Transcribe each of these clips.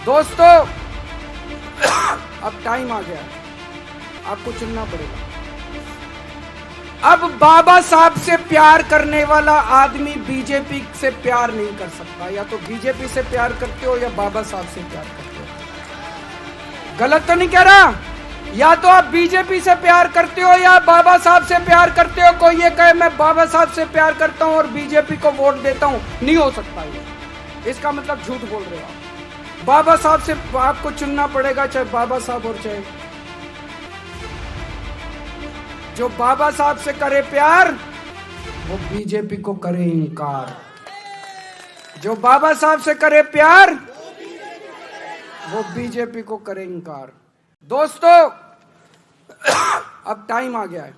दोस्तों अब टाइम आ गया है, आपको चुनना पड़ेगा। अब बाबा साहब से प्यार करने वाला आदमी बीजेपी से प्यार नहीं कर सकता। या तो बीजेपी से प्यार करते हो या बाबा साहब से प्यार करते हो। गलत तो नहीं कह रहा? या तो आप बीजेपी से प्यार करते हो या बाबा साहब से प्यार करते हो। कोई ये कहे मैं बाबा साहब से प्यार करता हूं और बीजेपी को वोट देता हूं, नहीं हो सकता ये। इसका मतलब झूठ बोल रहे हो आप। बाबा साहब से आपको चुनना पड़ेगा, चाहे बाबा साहब और चाहे जो बाबा साहब से करे प्यार वो बीजेपी को करे इनकार। जो बाबा साहब से करे प्यार वो बीजेपी को करे इनकार। दोस्तों अब टाइम आ गया है,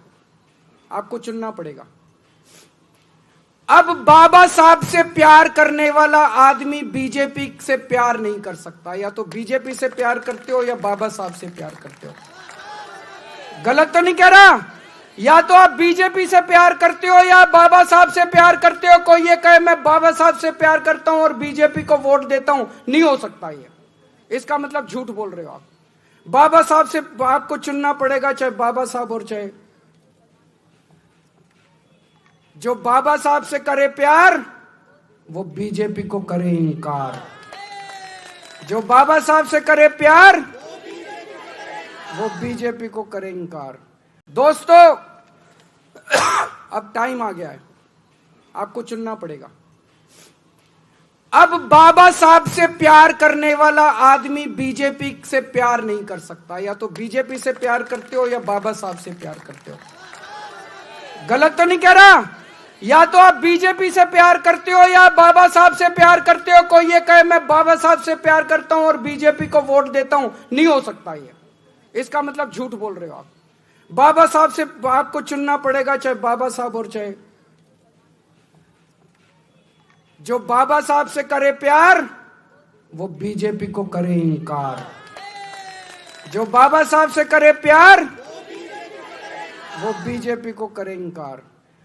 आपको चुनना पड़ेगा। अब बाबा साहब से प्यार करने वाला आदमी बीजेपी से प्यार नहीं कर सकता। या तो बीजेपी से प्यार करते हो या बाबा साहब से प्यार करते हो। गलत तो नहीं कह रहा? या तो आप बीजेपी से प्यार करते हो या बाबा साहब से प्यार करते हो। कोई ये कहे मैं बाबा साहब से प्यार करता हूं और बीजेपी को वोट देता हूं, नहीं हो सकता ये। इसका मतलब झूठ बोल रहे हो आप। बाबा साहब से आपको चुनना पड़ेगा, चाहे बाबा साहब और चाहे जो बाबा साहब से करे प्यार वो बीजेपी को करे इनकार। जो बाबा साहब से करे प्यार वो बीजेपी को करे इनकार। दोस्तों अब टाइम आ गया है, आपको चुनना पड़ेगा। अब बाबा साहब से प्यार करने वाला आदमी बीजेपी से प्यार नहीं कर सकता। या तो बीजेपी से प्यार करते हो या बाबा साहब से प्यार करते हो। गलत तो नहीं कह रहा? या तो आप बीजेपी से प्यार करते हो या बाबा साहब से प्यार करते हो। कोई ये कहे मैं बाबा साहब से प्यार करता हूं और बीजेपी को वोट देता हूं, नहीं हो सकता ये। इसका मतलब झूठ बोल रहे हो आप। बाबा साहब से आपको चुनना पड़ेगा, चाहे बाबा साहब और चाहे जो बाबा साहब से करे प्यार वो बीजेपी को करे इनकार। जो बाबा साहब से करे प्यार वो बीजेपी को करे इनकार।